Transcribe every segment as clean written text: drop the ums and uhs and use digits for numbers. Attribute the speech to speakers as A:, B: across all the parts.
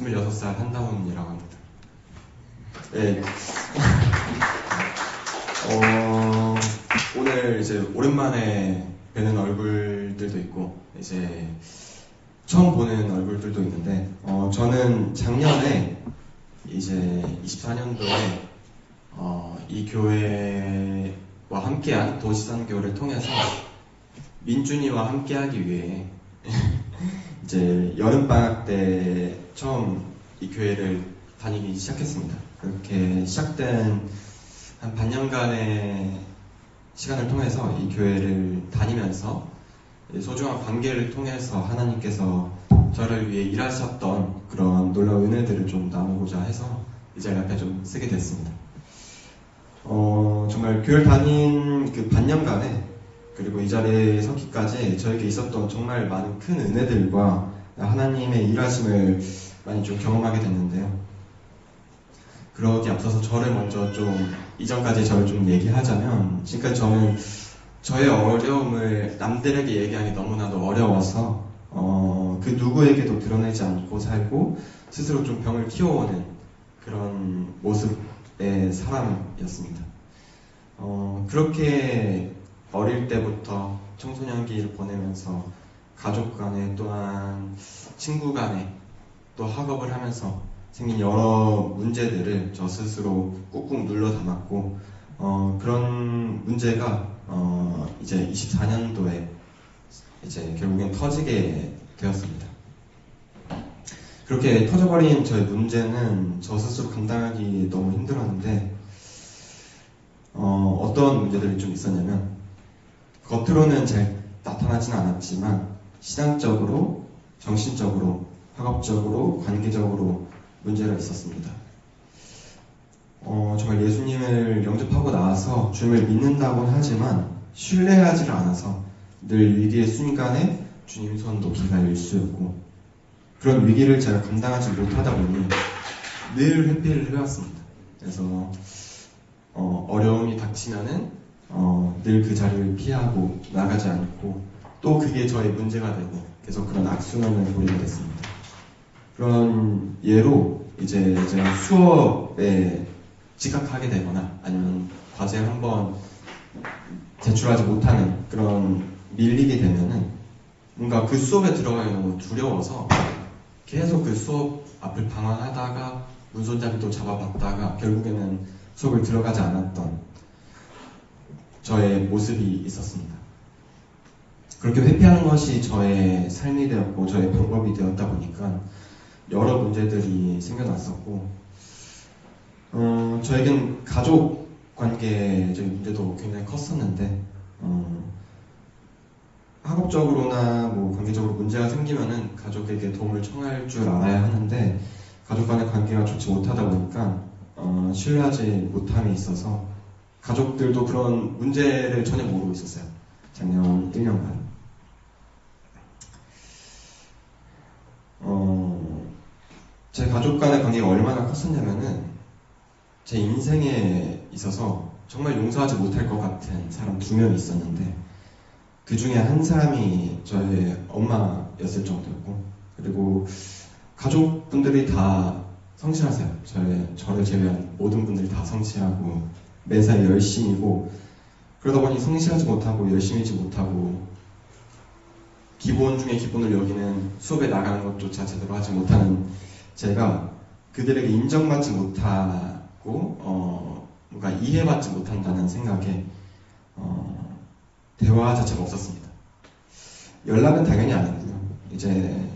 A: 26살 한다운이라고 합니다. 네. 오늘 이제 오랜만에 뵈는 얼굴들도 있고, 이제 처음 보는 얼굴들도 있는데, 저는 작년에 이제 24년도에 이 교회와 함께한 도시선교를 통해서 민준이와 함께하기 위해 이제 여름방학 때 처음 이 교회를 다니기 시작했습니다. 그렇게 시작된 한 반년간의 시간을 통해서 이 교회를 다니면서 소중한 관계를 통해서 하나님께서 저를 위해 일하셨던 그런 놀라운 은혜들을 좀 나누고자 해서 이 자리 앞에 좀 쓰게 됐습니다. 정말 교회를 다닌 그 반년간에 그리고 이 자리에 서기까지 저에게 있었던 정말 많은 큰 은혜들과 하나님의 일하심을 많이 좀 경험하게 됐는데요. 그러기 앞서서 저를 먼저 좀 이전까지 저를 좀 얘기하자면, 지금까지 저는 저의 어려움을 남들에게 얘기하기 너무나도 어려워서 그 누구에게도 드러내지 않고 살고 스스로 좀 병을 키워오는 그런 모습의 사람이었습니다. 그렇게 어릴 때부터 청소년기를 보내면서 가족 간에 또한 친구 간에 또 학업을 하면서 생긴 여러 문제들을 저 스스로 꾹꾹 눌러 담았고, 그런 문제가 이제 24년도에 이제 결국엔 터지게 되었습니다. 그렇게 터져버린 저의 문제는 저 스스로 감당하기 너무 힘들었는데, 어떤 문제들이 좀 있었냐면, 겉으로는 잘 나타나지는 않았지만 신앙적으로, 정신적으로, 학업적으로, 관계적으로 문제가 있었습니다. 정말 예수님을 영접하고 나와서 주님을 믿는다고는 하지만 신뢰하지를 않아서 늘 위기의 순간에 주님 손 놓기가 일쑤였고, 그런 위기를 제가 감당하지 못하다 보니 늘 회피를 해왔습니다. 그래서 어려움이 닥치면은 늘 그 자리를 피하고 나가지 않고, 또 그게 저의 문제가 되고 계속 그런 악순환을 보이게 됐습니다. 그런 예로 이제 제가 수업에 지각하게 되거나 아니면 과제를 한번 제출하지 못하는 그런 밀리게 되면은 뭔가 그 수업에 들어가기 너무 두려워서 계속 그 수업 앞을 방황하다가 문손잡이도 잡아봤다가 결국에는 수업을 들어가지 않았던 저의 모습이 있었습니다. 그렇게 회피하는 것이 저의 삶이 되었고 저의 방법이 되었다 보니까 여러 문제들이 생겨났었고, 저에겐 가족 관계적인 문제도 굉장히 컸었는데, 학업적으로나 뭐 관계적으로 문제가 생기면은 가족에게 도움을 청할 줄 알아야 하는데, 가족 간의 관계가 좋지 못하다 보니까 신뢰하지 못함이 있어서 가족들도 그런 문제를 전혀 모르고 있었어요. 작년 1년간. 제 가족 간의 관계가 얼마나 컸었냐면은, 제 인생에 있어서 정말 용서하지 못할 것 같은 사람 2명이 있었는데, 그 중에 한 사람이 저의 엄마였을 정도였고, 그리고 가족분들이 다 성실하세요. 저를 제외한 모든 분들이 다 성실하고 매사에 열심이고, 그러다 보니 성실하지 못하고 열심히지 못하고 기본 중에 기본을 여기는 수업에 나가는 것조차 제대로 하지 못하는 제가 그들에게 인정받지 못하고 뭔가 이해받지 못한다는 생각에 대화 자체가 없었습니다. 연락은 당연히 안 했고요. 이제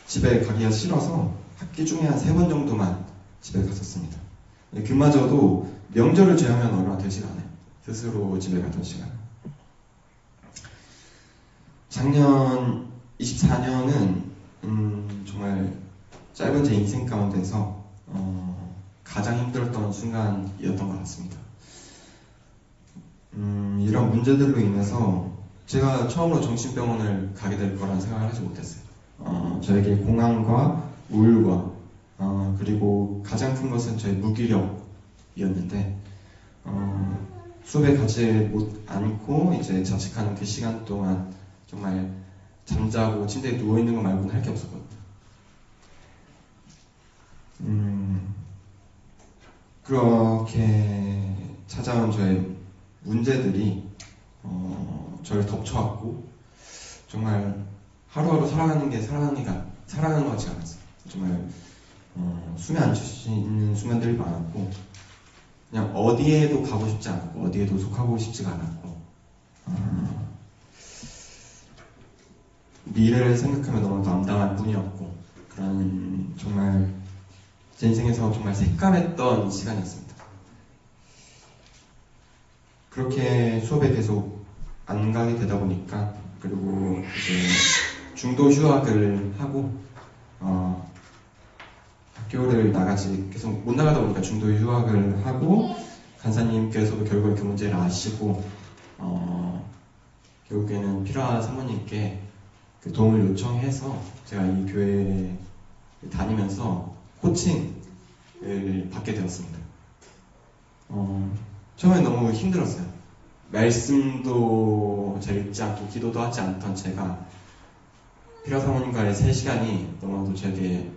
A: 집에 가기가 싫어서 학기 중에 한 3번 정도만 집에 갔었습니다. 그마저도 명절을 제하면 얼마 되지가 않아요. 스스로 집에 가던 시간. 작년 24년은 정말 짧은 제 인생 가운데서 가장 힘들었던 순간이었던 것 같습니다. 이런 문제들로 인해서 제가 처음으로 정신병원을 가게 될 거라는 생각을 하지 못했어요. 저에게 공황과 우울과 그리고 가장 큰 것은 저의 무기력이었는데, 수업에 가지 않고 이제 자책하는 그 시간 동안 정말 잠자고 침대에 누워있는 거 말고는 할 게 없었거든요. 그렇게 찾아온 저의 문제들이 저를 덮쳐왔고 정말 하루하루 살아가는 것 같지 않았어요. 정말 숨이 안 쉴 수 있는 순간들이 많았고 그냥 어디에도 가고 싶지 않았고 어디에도 속하고 싶지가 않았고 미래를 생각하면 너무 남당할 뿐이었고 그런 정말 제 인생에서 정말 새까맸던 시간이었습니다. 그렇게 수업에 계속 안 가게 되다 보니까 그리고 이제 중도 휴학을 하고 학교를 나가지 계속 못 나가다 보니까 중도 휴학을 하고 간사님께서도 결국에 그 문제를 아시고 결국에는 필요한 사모님께 그 도움을 요청해서 제가 이 교회에 다니면서 코칭을 받게 되었습니다. 처음에 너무 힘들었어요. 말씀도 잘 읽지 않고 기도도 하지 않던 제가 피라 사모님과의 3시간이 너무나도 저에게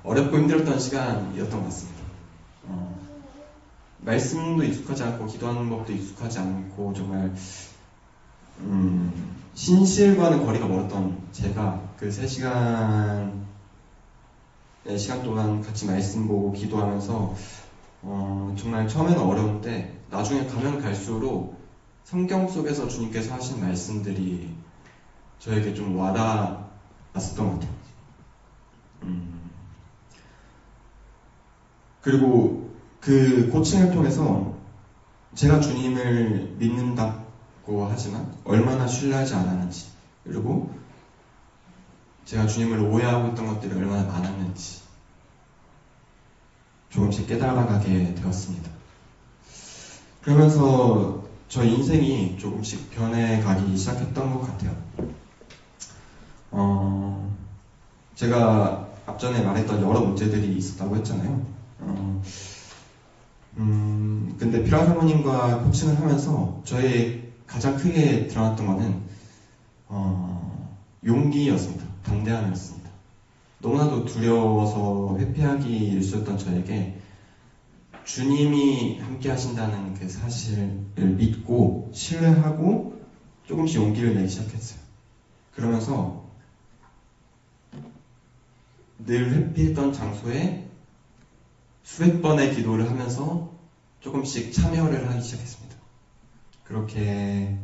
A: 어렵고 힘들었던 시간이었던 것 같습니다. 말씀도 익숙하지 않고 기도하는 법도 익숙하지 않고 정말 신실과는 거리가 멀었던 제가 그 3시간 시간 동안 같이 말씀 보고 기도하면서 정말 처음에는 어려운데 나중에 가면 갈수록 성경 속에서 주님께서 하신 말씀들이 저에게 좀 와닿았었던 것 같아요. 그리고 그 코칭을 통해서 제가 주님을 믿는다고 하지만 얼마나 신뢰하지 않았는지 그리고 제가 주님을 오해하고 있던 것들이 얼마나 많았는지 조금씩 깨달아가게 되었습니다. 그러면서 저 인생이 조금씩 변해가기 시작했던 것 같아요. 제가 앞전에 말했던 여러 문제들이 있었다고 했잖아요. 근데 피라 사모님과 코칭을 하면서 저의 가장 크게 드러났던 거는 용기였습니다. 담대함이었습니다. 너무나도 두려워서 회피하기 일쑤였던 저에게 주님이 함께 하신다는 그 사실을 믿고 신뢰하고 조금씩 용기를 내기 시작했어요. 그러면서 늘 회피했던 장소에 수백 번의 기도를 하면서 조금씩 참여를 하기 시작했습니다. 그렇게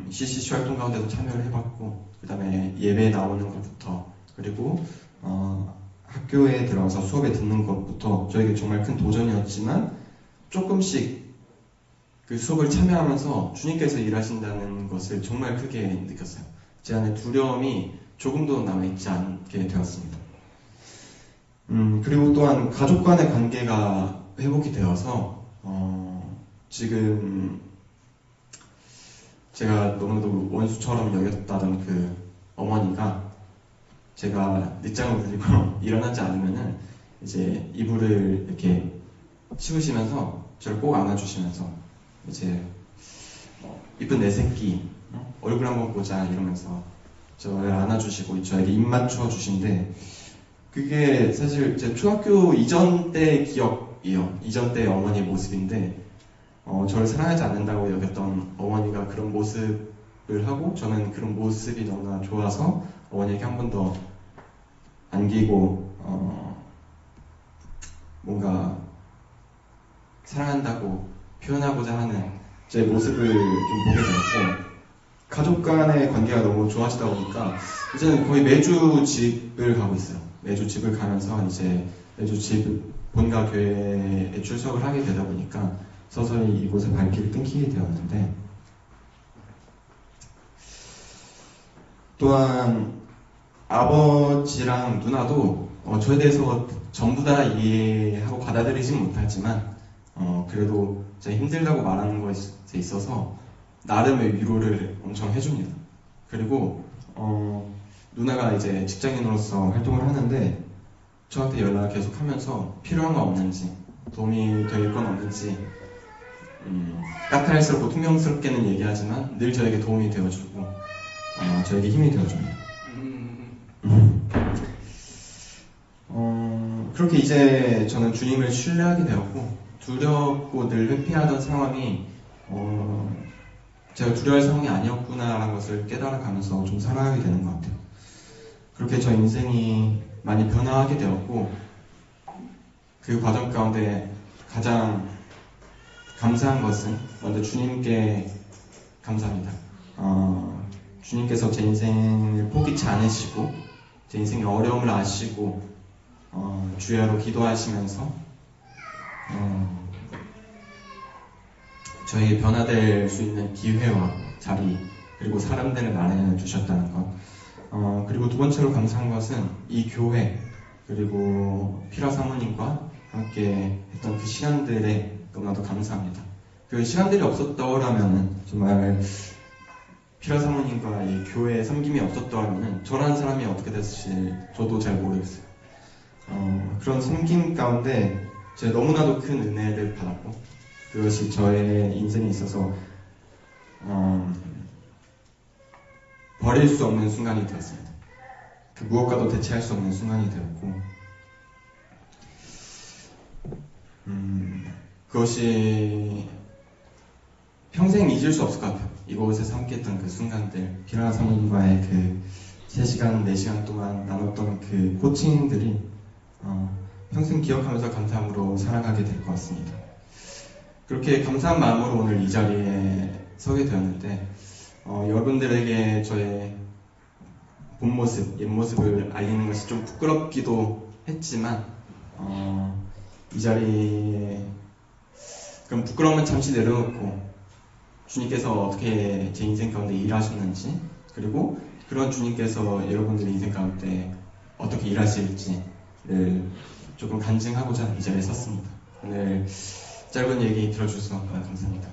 A: CCC 활동 가운데도 참여를 해봤고 그 다음에 예배에 나오는 것부터 그리고 학교에 들어가서 수업에 듣는 것부터 저에게 정말 큰 도전이었지만 조금씩 그 수업을 참여하면서 주님께서 일하신다는 것을 정말 크게 느꼈어요. 제 안에 두려움이 조금도 남아있지 않게 되었습니다. 그리고 또한 가족 간의 관계가 회복이 되어서 지금 제가 너무나도 원수처럼 여겼다던 그 어머니가 제가 늦잠을 부리고 일어나지 않으면은 이제 이불을 이렇게 치우시면서 저를 꼭 안아주시면서 이제 이쁜 내 새끼 얼굴 한번 보자 이러면서 저를 안아주시고 저에게 입 맞춰 주신데 그게 사실 제 초등학교 이전 때 기억이에요. 이전 때 어머니의 모습인데 저를 사랑하지 않는다고 여겼던 어머니가 그런 모습을 하고 저는 그런 모습이 너무나 좋아서 어머니에게 한 번 더 안기고 뭔가 사랑한다고 표현하고자 하는 제 모습을 좀 보게 되었고 가족 간의 관계가 너무 좋아지다 보니까 이제는 거의 매주 집을 가고 있어요. 매주 집을 가면서 이제 매주 집 본가 교회에 출석을 하게 되다 보니까 서서히 이곳의 발길을 끊기게 되었는데 또한 아버지랑 누나도 저에 대해서 전부 다 이해하고 받아들이진 못하지만 그래도 제가 힘들다고 말하는 것에 있어서 나름의 위로를 엄청 해줍니다. 그리고 누나가 이제 직장인으로서 활동을 하는데 저한테 연락을 계속 하면서 필요한 거 없는지 도움이 될 건 없는지 까탈스럽고 퉁명스럽게는 얘기하지만 늘 저에게 도움이 되어주고 저에게 힘이 되어줍니다. 그렇게 이제 저는 주님을 신뢰하게 되었고, 두렵고 늘 회피하던 상황이 제가 두려워할 상황이 아니었구나라는 것을 깨달아가면서 좀 살아가게 되는 것 같아요. 그렇게 저 인생이 많이 변화하게 되었고, 그 과정 가운데 가장 감사한 것은 먼저 주님께 감사합니다. 주님께서 제 인생을 포기치 않으시고 제 인생의 어려움을 아시고 주야로 기도하시면서 저에게 변화될 수 있는 기회와 자리 그리고 사람들을 마련해 주셨다는 것. 그리고 두 번째로 감사한 것은 이 교회 그리고 피라 사모님과 함께 했던 그 시간들에 너무나도 감사합니다. 그 시간들이 없었더라면 정말 피라 사모님과 이 교회 섬김이 없었더라면 저라는 사람이 어떻게 됐을지 저도 잘 모르겠어요. 그런 섬김 가운데 제가 너무나도 큰 은혜를 받았고 그것이 저의 인생에 있어서 버릴 수 없는 순간이 되었습니다. 그 무엇과도 대체할 수 없는 순간이 되었고 그것이 평생 잊을 수 없을 것 같아요. 이곳에서 함께했던 그 순간들, 피라 사모님과의 그 3시간, 4시간 동안 나눴던 그 코칭들이 평생 기억하면서 감사함으로 살아가게 될 것 같습니다. 그렇게 감사한 마음으로 오늘 이 자리에 서게 되었는데 여러분들에게 저의 본 모습, 옛 모습을 알리는 것이 좀 부끄럽기도 했지만 이 자리에 그럼 부끄러움은 잠시 내려놓고 주님께서 어떻게 제 인생 가운데 일하셨는지 그리고 그런 주님께서 여러분들의 인생 가운데 어떻게 일하실지를 조금 간증하고자 이 자리에 섰습니다. 오늘 짧은 얘기 들어주셔서 감사합니다.